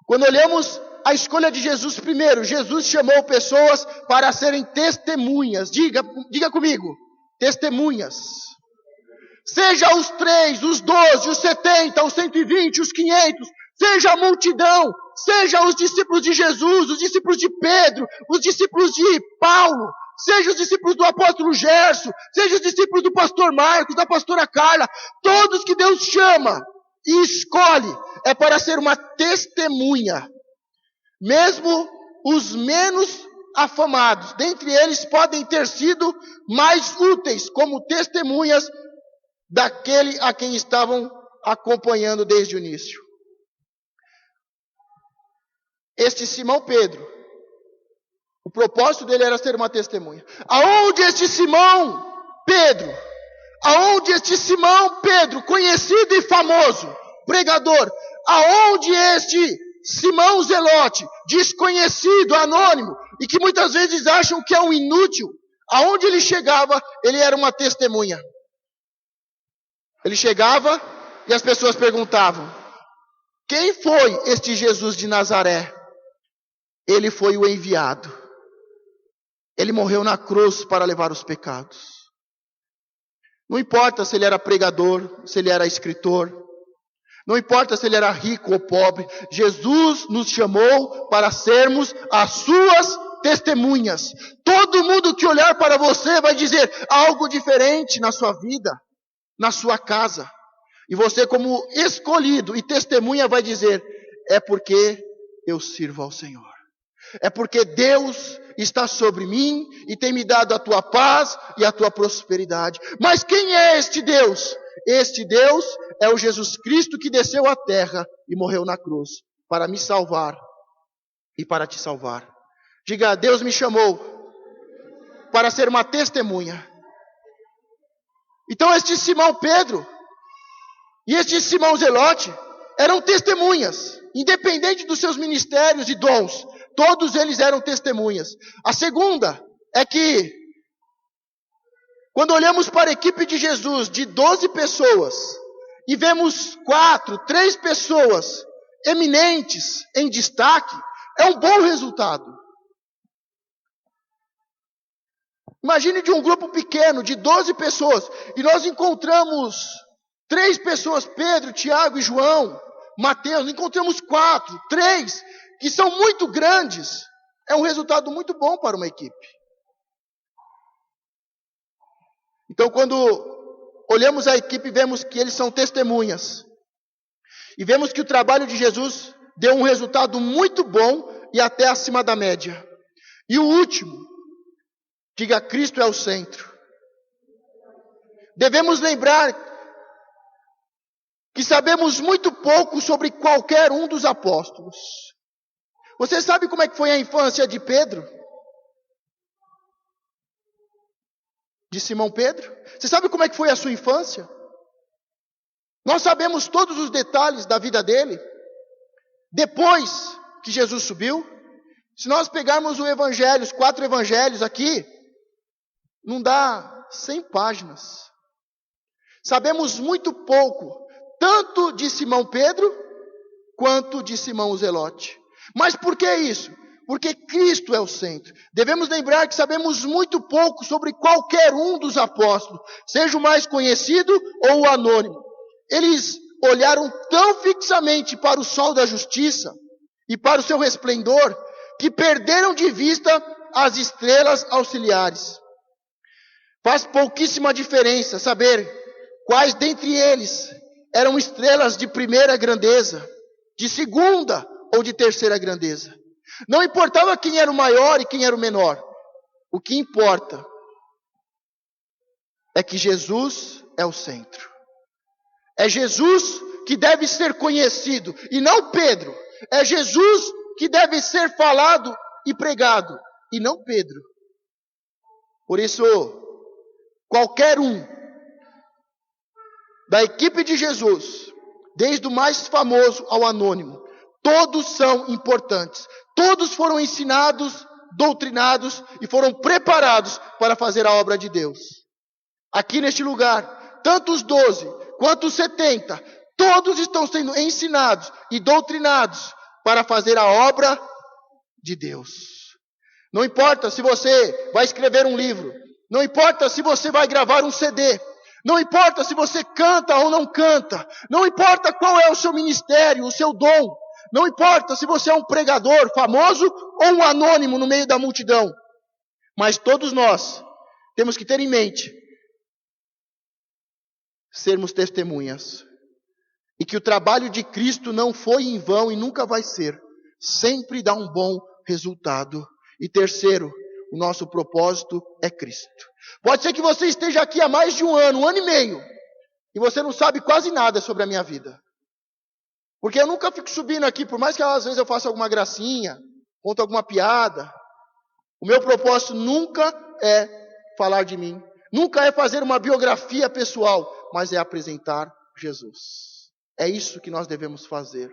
Quando olhamos a escolha de Jesus primeiro, Jesus chamou pessoas para serem testemunhas. Diga comigo, testemunhas. Seja os 3, os 12, os 70, os 120, os 500, seja a multidão, seja os discípulos de Jesus, os discípulos de Pedro, os discípulos de Paulo, seja os discípulos do apóstolo Gerson, seja os discípulos do pastor Marcos, da pastora Carla, todos que Deus chama e escolhe é para ser uma testemunha. Mesmo os menos afamados, dentre eles podem ter sido mais úteis como testemunhas daquele a quem estavam acompanhando desde o início. Este Simão Pedro, o propósito dele era ser uma testemunha. Aonde este Simão Pedro, conhecido e famoso, pregador, aonde este Simão Zelote, desconhecido, anônimo, e que muitas vezes acham que é um inútil, aonde ele chegava, ele era uma testemunha. Ele chegava e as pessoas perguntavam: quem foi este Jesus de Nazaré? Ele foi o enviado. Ele morreu na cruz para levar os pecados. Não importa se ele era pregador, se ele era escritor, não importa se ele era rico ou pobre, Jesus nos chamou para sermos as suas testemunhas. Todo mundo que olhar para você vai dizer algo diferente na sua vida, na sua casa. E você, como escolhido e testemunha, vai dizer: é porque eu sirvo ao Senhor. É porque Deus está sobre mim e tem me dado a tua paz e a tua prosperidade. Mas quem é este Deus? Este Deus é o Jesus Cristo que desceu à terra e morreu na cruz para me salvar e para te salvar. Diga: Deus me chamou para ser uma testemunha. Então este Simão Pedro e este Simão Zelote eram testemunhas, independente dos seus ministérios e dons. Todos eles eram testemunhas. A segunda é que, quando olhamos para a equipe de Jesus, de 12 pessoas, e vemos 3 pessoas eminentes, em destaque, é um bom resultado. Imagine de um grupo pequeno, de 12 pessoas, e nós encontramos 3 pessoas, Pedro, Tiago e João, Mateus, encontramos 3, que são muito grandes. É um resultado muito bom para uma equipe. Então, quando olhamos a equipe, vemos que eles são testemunhas. E vemos que o trabalho de Jesus deu um resultado muito bom e até acima da média. E o último, diga: Cristo é o centro. Devemos lembrar que sabemos muito pouco sobre qualquer um dos apóstolos. Você sabe como é que foi a infância de Pedro? De Simão Pedro? Você sabe como é que foi a sua infância? Nós sabemos todos os detalhes da vida dele. Depois que Jesus subiu, se nós pegarmos o evangelho, os 4 evangelhos aqui, não dá 100 páginas. Sabemos muito pouco, tanto de Simão Pedro, quanto de Simão Zelote. Mas por que isso? Porque Cristo é o centro. Devemos lembrar que sabemos muito pouco sobre qualquer um dos apóstolos, seja o mais conhecido ou o anônimo. Eles olharam tão fixamente para o sol da justiça e para o seu resplendor, que perderam de vista as estrelas auxiliares. Faz pouquíssima diferença saber quais dentre eles eram estrelas de primeira grandeza, de segunda ou de terceira grandeza. Não importava quem era o maior e quem era o menor. O que importa é que Jesus é o centro. É Jesus que deve ser conhecido e não Pedro. É Jesus que deve ser falado e pregado e não Pedro. Por isso, qualquer um da equipe de Jesus, desde o mais famoso ao anônimo, todos são importantes. Todos foram ensinados, doutrinados e foram preparados para fazer a obra de Deus. aqui neste lugar, tanto os 12 quanto os 70, todos estão sendo ensinados e doutrinados para fazer a obra de Deus. Não importa se você vai escrever um livro, não importa se você vai gravar um CD, não importa se você canta ou não canta, não importa qual é o seu ministério, o seu dom, não importa se você é um pregador famoso ou um anônimo no meio da multidão, mas todos nós temos que ter em mente sermos testemunhas. E que o trabalho de Cristo não foi em vão e nunca vai ser. Sempre dá um bom resultado. E terceiro, o nosso propósito é Cristo. Pode ser que você esteja aqui há mais de um ano e meio, e você não sabe quase nada sobre a minha vida. Porque eu nunca fico subindo aqui, por mais que às vezes eu faça alguma gracinha, conto alguma piada. O meu propósito nunca é falar de mim. Nunca é fazer uma biografia pessoal, mas é apresentar Jesus. É isso que nós devemos fazer.